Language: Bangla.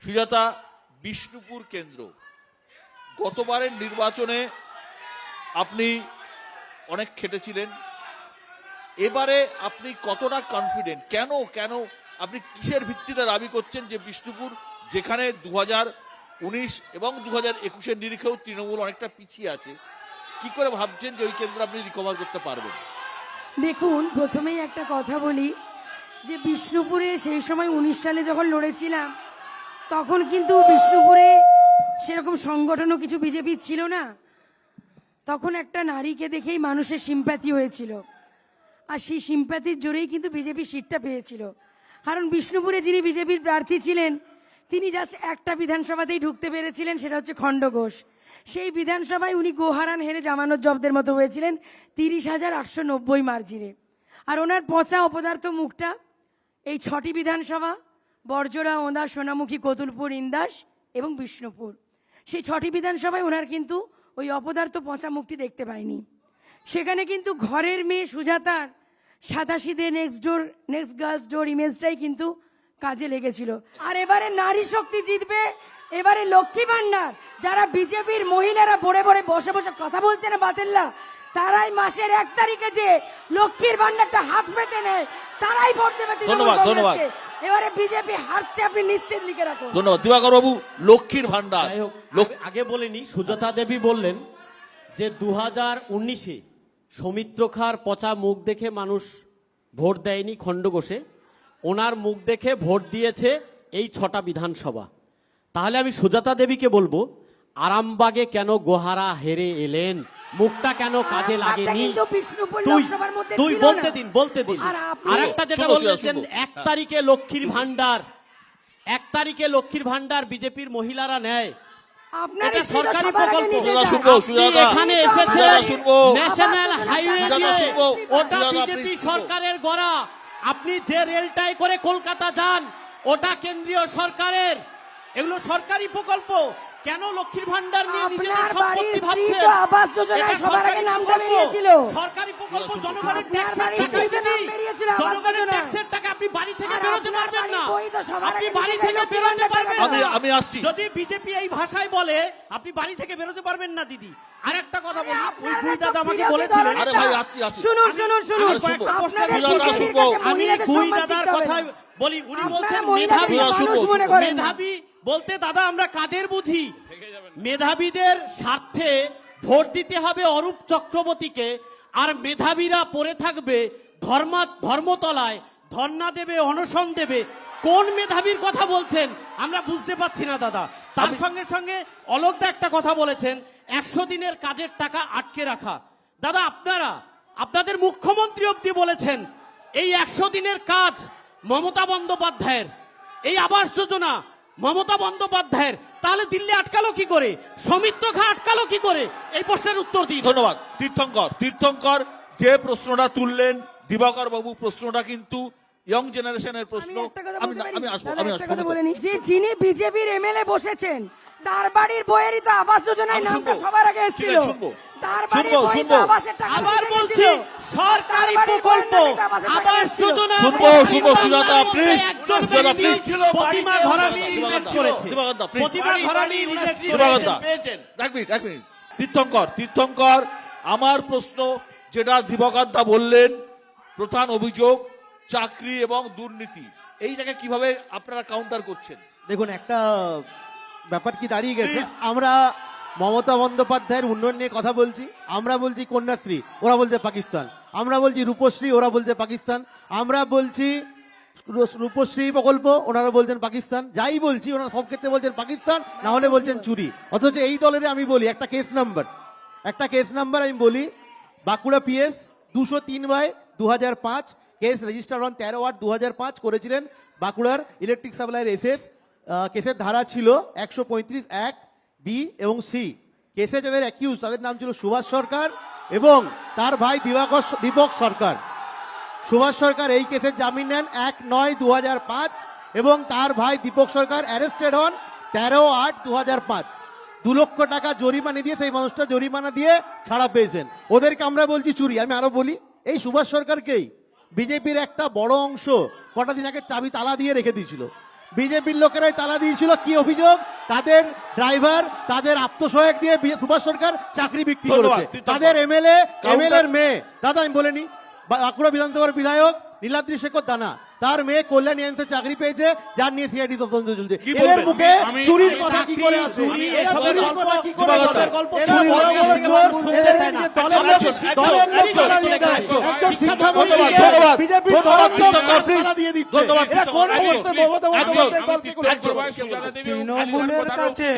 সুজাতা, বিষ্ণুপুর কেন্দ্র, গতবারের নির্বাচনে আপনি অনেক খেটেছিলেন, এবারে আপনি কতটা কনফিডেন্ট? কেন কেন আপনি কিসের ভিত্তিতে দাবি করছেন যে বিষ্ণুপুর, যেখানে 2019 এবং 2021-এর নিরিখেও তৃণমূল অনেকটা পিছিয়ে আছে, কি করে ভাবছেন যে ওই কেন্দ্র আপনি রিকভার করতে পারবেন? দেখুন, প্রথমেই একটা কথা বলি যে বিষ্ণুপুরে সেই সময় 19 সালে যখন লড়েছিলাম, তখন কিন্তু বিষ্ণুপুরে সেরকম সংগঠনও কিছু বিজেপি ছিল না। তখন একটা নারীকে দেখেই মানুষের সিম্প্যাথি হয়েছিল, আর সেই সিম্প্যাথির জোরেই কিন্তু বিজেপি সিটটা পেয়েছিল। কারণ বিষ্ণুপুরে যিনি বিজেপির প্রার্থী ছিলেন, তিনি জাস্ট একটা বিধানসভাতেই ঢুকতে পেরেছিলেন, সেটা হচ্ছে খণ্ডঘোষ। সেই বিধানসভায় উনি গোহারান হেরে জামানত জব্দের মতো হয়েছিলেন 30,890 মার্জিনে। আর ওনার পচা অপদার্থ মুখটা এই 6টি বিধানসভা, বরজোড়া, ওঁদা, সোনামুখী, কতুলপুর, ইন্দাস এবং বিষ্ণুপুর, সেই 6টি বিধানসভায় ওনার কিন্তু ওই অপদার্থ পচা মুখটি দেখতে পাইনি। সেখানে কিন্তু ঘরের মেয়ে সুজাতার সাদাশিদে নেক্সট গার্লস ডোর ইমেজটাই কিন্তু কাজে লেগেছিল। আর এবারে নারী শক্তি জিতবে, এবারে লক্ষ্মী ভান্ডার, যারা বিজেপির মহিলারা ভরে ভরে বসে বসে কথা বলছে না বাতেল্লা, তারাই মাসের 1 তারিখে যে লক্ষ্মীর ভান্ডারটা হাত পেতে নেয়, তারাই ভোট দেবে। ধন্যবাদ, ধন্যবাদ। এবারে বিজেপি হারছে, আপনি নিশ্চিত লিখে রাখুন। ধন্যবাদ দিবাকর বাবু। লক্ষ্মীর ভান্ডার, আগে বলেনি, সুজাতা দেবী বললেন যে 2019-এ সৌমিত্র খাঁর পচা মুখ দেখে মানুষ ভোট দেয়নি খণ্ডঘোষে, ওনার মুখ দেখে ভোট দিয়েছে এই 6টা বিধানসভা। তাহলে আমি সুজাতা দেবীকে বলবো, আরামবাগে কেন গোহারা হেরে এলেন? মুখটা কেন কাজে লাগেনি? তুই বলতে দিন। আর একটা যেটা বললেন 1 তারিখে লক্ষ্মীর ভান্ডার, 1 তারিখে লক্ষ্মীর ভান্ডার বিজেপির মহিলারা নেয়, এটা সরকারি প্রকল্প। এখানে এসেছে ন্যাশনাল হাইওয়ে দিয়ে, ওটা বিজেপি সরকারের গড়া। আপনি যে রেলটাই করে কলকাতা যান, ওটা কেন্দ্রীয় সরকারের। এগুলো সরকারি প্রকল্প। কেন লক্ষ্মীর ভান্ডার নিয়ে নিজেদের সম্পত্তি ভাবছেন? আবাস যোজনায় সবার আগে নামটা বেরিয়েছিল। সরকারি প্রকল্প, জনগণের ট্যাক্সের টাকা আপনি বাড়ি থেকে বেরোতে পারবেন না। আপনি বাড়ি থেকে বেরোতে পারবেন না। আমি আসছি। যদি বিজেপি এই ভাষায় বলে আপনি বাড়ি থেকে বেরোতে পারবেন না দিদি। আরেকটা কথা বলি, ওই গুই দাদা আমাকে বলেছিলেন, আরে ভাই আসছি। শুনুন, আমি গুই দাদার কথা বলি, উনি বলছেন মেধাবী বলতে, দাদা আমরা কাদের বুঝি? মেধাবীদের স্বার্থে ভোট দিতে হবে অরূপ চক্রবর্তীকে, আর মেধাবীরা পড়ে থাকবে ধর্মতলায়, ধর্ণা দেবে, অনশন দেবে। কোন মেধাবীর কথা বলছেন আমরা বুঝতে পারছি না দাদা। তার সঙ্গে সঙ্গে অলোকদা একটা কথা বলেছেন, 100 দিনের কাজের টাকা আটকে রাখা। দাদা আপনাদের মুখ্যমন্ত্রী অব্দি বলেছেন এই 100 দিনের কাজ মমতা বন্দ্যোপাধ্যায়ের, এই আবাস যোজনা মমতা বন্দ্যোপাধ্যায়ের। তাহলে দিল্লি আটকালো কি করে? সৌমিত্র খাঁ আটকালো কি করে? এই প্রশ্নের উত্তর দিন। ধন্যবাদ। তীর্থঙ্কর যে প্রশ্নটা তুললেন দিবাকর বাবু, প্রশ্নটা কিন্তু ইয়ং জেনারেশনের প্রশ্ন। যে যিনি বিজেপির এমএলএ বসেছেন, তার বাড়ির বইয়েরই তো আবাস যোজনায় নামটা সবার আগে এসেছিল। আবার বলছি, সরকারি প্রকল্প Awas Yojana. Sujata please, Pratima Gharami reject করেছে। প্রতিমা ঘরামি রিজেক্ট করেছে। এক মিনিট। তীর্থঙ্কর, আমার প্রশ্ন যেটা দিবাকর দা বললেন, প্রধান অভিযোগ চাকরি এবং দুর্নীতি, এইটাকে কিভাবে আপনারা কাউন্টার করছেন? দেখুন, একটা ব্যাপার কি দাঁড়িয়ে গেছে, আমরা মমতা বন্দ্যোপাধ্যায়ের উন্নয়ন নিয়ে কথা বলছি, আমরা বলছি কন্যাশ্রী, ওরা বলছে পাকিস্তান। আমরা বলছি রূপশ্রী, ওরা বলছে পাকিস্তান। আমরা বলছি রূপশ্রী প্রকল্প, ওনারা বলছেন পাকিস্তান। যাই বলছি ওনারা সব ক্ষেত্রে বলছেন পাকিস্তান, না হলে বলছেন চুরি। অথচ এই দলের আমি বলি একটা কেস নাম্বার আমি বলি, Bankura PS 203/2005, case register on 13/8/2005 করেছিলেন বাঁকুড়ার ইলেকট্রিক সাপ্লাইয়ের SS। কেসের ধারা ছিল 135(1)(b) এবং C। কেসে যাদের অ্যাকিউজ তাদের নাম ছিল সুভাষ সরকার এবং তার ভাই দীপক সরকার। সুভাষ সরকার এই কেসের জামিন নেন 1/9/2005 এবং তার ভাই দীপক সরকার অ্যারেস্টেড হন 13/8/2005। 2 লক্ষ টাকা জরিমানা দিয়ে সেই মানুষটা জরিমানা দিয়ে ছাড়া পেয়েছেন। ওদেরকে আমরা বলছি চুরি। আমি আরো বলি, এই সুভাষ সরকারকেই বিজেপির একটা বড় অংশ কটা দিন আগে চাবি তালা দিয়ে রেখে দিয়েছিল। বিজেপির লোকেরাই তালা দিয়েছিল। কি অভিযোগ? তাদের ড্রাইভার, তাদের আত্মসহায়ক দিয়ে সুভাষ সরকার চাকরি বিক্রি ধন্যবাদ, করেছে। তীর্থঙ্কর। তাদের এমএলএ কাউন্টার- এর মেয়ে, দাদা আমি বলিনি, বাঁকুড়া বিধানসভার বিধায়ক নীলাদ্রি শেখর দানা, তার মেয়ে কল্যাণী এমসে চাকরি পেয়েছে, যার নিয়ে সিআইডি তদন্ত চলছে। কি এদের বলবেন? মুখে আমি- চুরির আমি কথা কি চাকরি, করে আসে? চুরি, এরা এসবের চুরির গল্প, কথা কি করে দিবাকর, আসে? গল্প এরা চুরি, বড় বড় মানুষ চোর, শুনতে এদের চায় না। নিয়ে দলের একজন, লোক- একজন, দলের লোক একজন, তালা দিয়ে দেয়। একজন, একজন শিক্ষা শিক্ষামন্ত্রী ধন্যবাদ, দিয়ে ধন্যবাদ, বিজেপির ধন্যবাদ, দলের লোক তীর্থঙ্কর, please। তালা দিয়ে দিচ্ছে। ধন্যবাদ, এরা কোন তীর্থঙ্কর, অবস্থায় মমতা একজন, বন্দ্যোপাধ্যায়ের দলকে তৃণমূলের কাছে